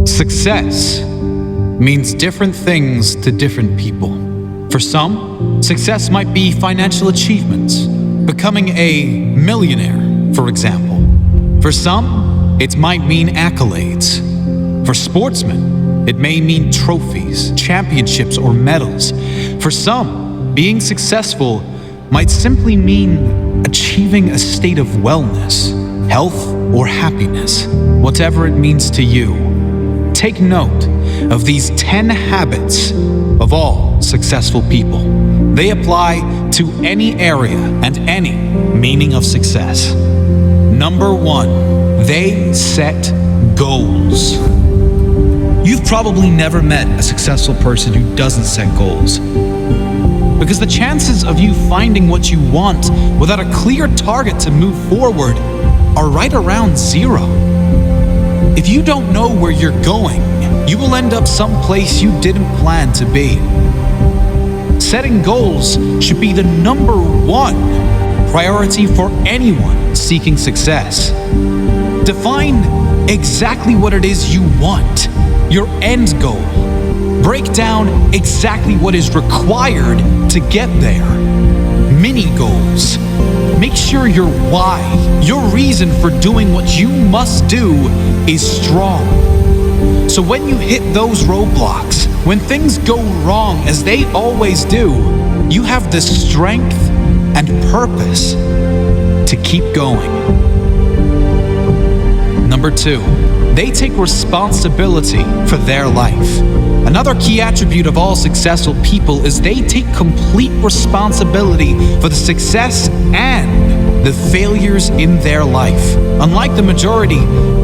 Success means different things to different people. For some, success might be financial achievements, becoming a millionaire, for example. For some, it might mean accolades. For sportsmen, it may mean trophies, championships, or medals. For some, being successful might simply mean achieving a state of wellness, health, or happiness, whatever it means to you. Take note of these 10 habits of all successful people. They apply to any area and any meaning of success. Number 1, they set goals. You've probably never met a successful person who doesn't set goals, because the chances of you finding what you want without a clear target to move forward are right around 0. If you don't know where you're going, you will end up someplace you didn't plan to be. Setting goals should be the number 1 priority for anyone seeking success. Define exactly what it is you want, your end goal. Break down exactly what is required to get there. Mini goals. Make sure your why, your reason for doing what you must do, is strong. So when you hit those roadblocks, when things go wrong as they always do, you have the strength and purpose to keep going. Number 2, they take responsibility for their life. Another key attribute of all successful people is they take complete responsibility for the success and the failures in their life. Unlike the majority,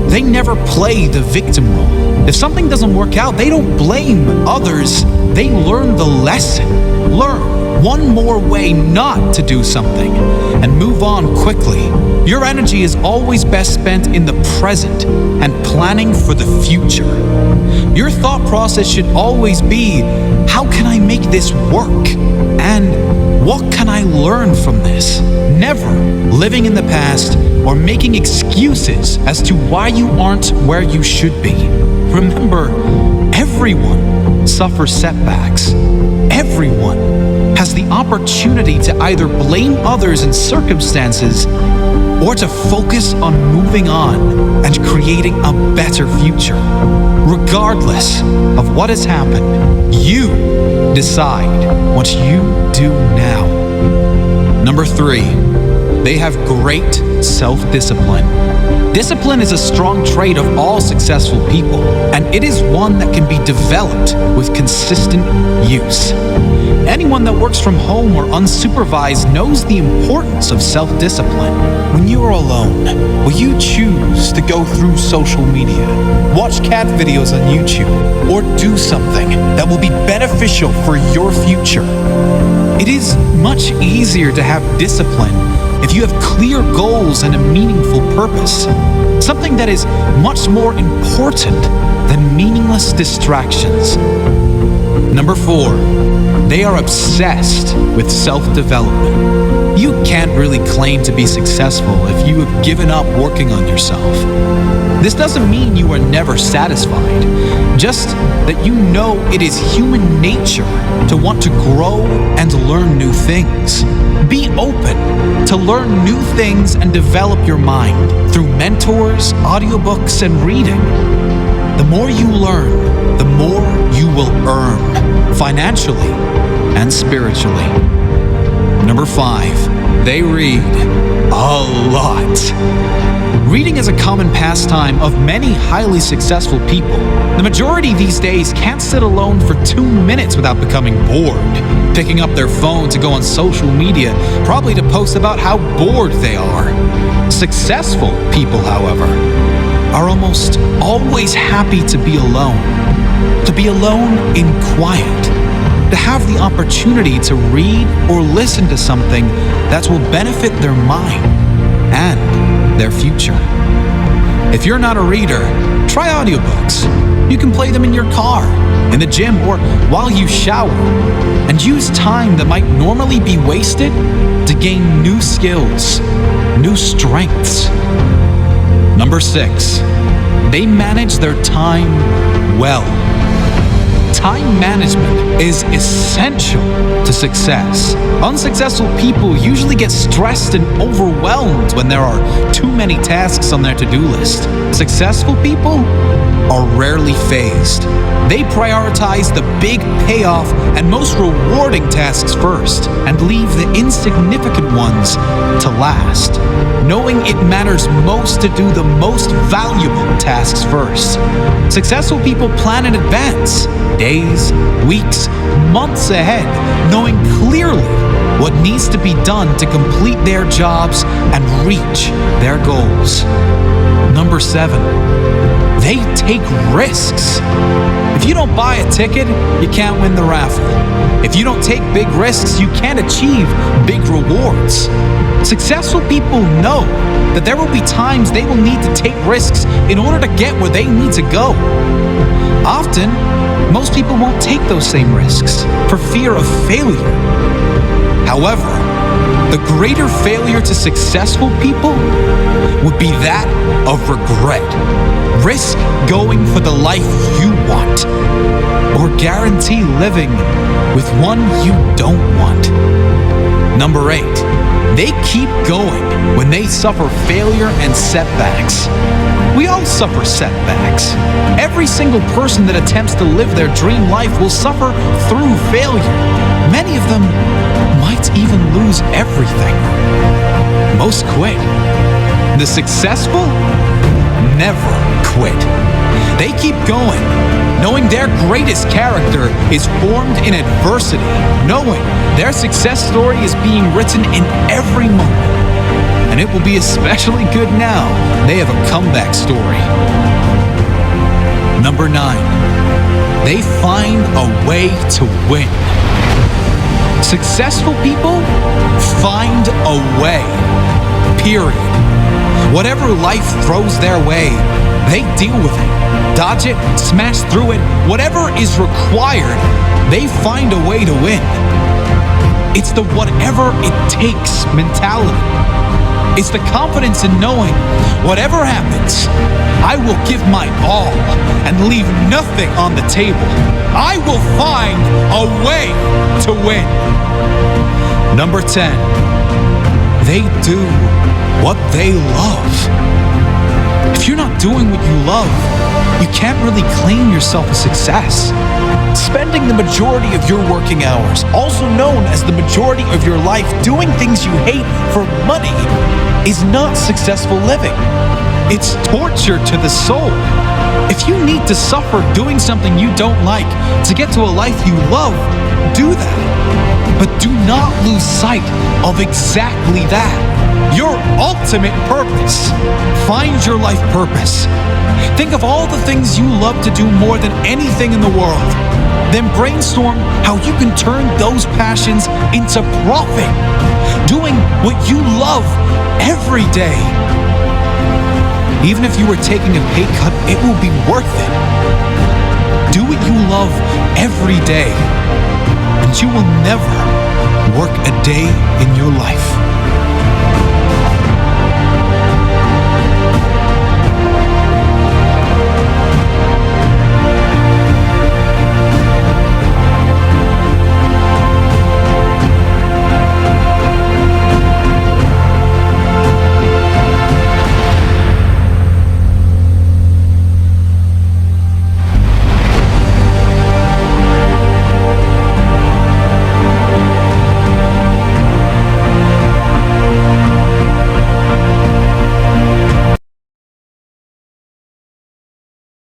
they never play the victim role. If something doesn't work out, they don't blame others. They learn the lesson. Learn one more way not to do something and move on quickly. Your energy is always best spent in the present and planning for the future. Your thought process should always be, how can I make this work? And what can I learn from this? Never living in the past or making excuses as to why you aren't where you should be. Remember, everyone suffers setbacks. Everyone has the opportunity to either blame others and circumstances or to focus on moving on and creating a better future. Regardless of what has happened, you decide what you do now. Number 3, they have great self-discipline. Discipline is a strong trait of all successful people, and it is one that can be developed with consistent use. Anyone that works from home or unsupervised knows the importance of self-discipline. When you are alone, will you choose to go through social media, watch cat videos on YouTube, or do something that will be beneficial for your future? It is much easier to have discipline if you have clear goals and a meaningful purpose, something that is much more important than meaningless distractions. Number 4, they are obsessed with self-development. You can't really claim to be successful if you have given up working on yourself. This doesn't mean you are never satisfied, just that you know it is human nature to want to grow and learn new things. Be open to learn new things and develop your mind through mentors, audiobooks, and reading. The more you learn, the more you will earn, financially and spiritually. Number 5, they read a lot. Reading is a common pastime of many highly successful people. The majority these days can't sit alone for 2 minutes without becoming bored, picking up their phone to go on social media, probably to post about how bored they are. Successful people, however, are almost always happy to be alone in quiet, to have the opportunity to read or listen to something that will benefit their mind and their future. If you're not a reader, try audiobooks. You can play them in your car, in the gym, or while you shower, and use time that might normally be wasted to gain new skills, new strengths. Number 6, they manage their time well. Time management is essential to success. Unsuccessful people usually get stressed and overwhelmed when there are too many tasks on their to-do list. Successful people are rarely phased. They prioritize the big payoff and most rewarding tasks first and leave the insignificant ones to last, knowing it matters most to do the most valuable tasks first. Successful people plan in advance, days, weeks, months ahead, knowing clearly what needs to be done to complete their jobs and reach their goals. Number 7, they take risks. If you don't buy a ticket, you can't win the raffle. If you don't take big risks, you can't achieve big rewards. Successful people know that there will be times they will need to take risks in order to get where they need to go. Often, most people won't take those same risks for fear of failure. However, the greater failure to successful people would be that of regret. Risk going for the life you want, or guarantee living with one you don't want. Number 8, they keep going when they suffer failure and setbacks. We all suffer setbacks. Every single person that attempts to live their dream life will suffer through failure. Many of them might even lose everything. Most quit. The successful never quit. They keep going, knowing their greatest character is formed in adversity, knowing their success story is being written in every moment. And it will be especially good now they have a comeback story. Number 9, they find a way to win. Successful people find a way, period. Whatever life throws their way, they deal with it, dodge it, smash through it. Whatever is required, they find a way to win. It's the whatever it takes mentality. It's the confidence in knowing whatever happens, I will give my all and leave nothing on the table. I will find a way to win. Number 10, they do what they love. If you're not doing what you love, you can't really claim yourself a success. Spending the majority of your working hours, also known as the majority of your life, doing things you hate for money is not successful living. It's torture to the soul. If you need to suffer doing something you don't like to get to a life you love, do that. But do not lose sight of exactly that. Your ultimate purpose. Find your life purpose. Think of all the things you love to do more than anything in the world. Then brainstorm how you can turn those passions into profit. Doing what you love every day. Even if you were taking a pay cut, it will be worth it. Do what you love every day, and you will never work a day in your life.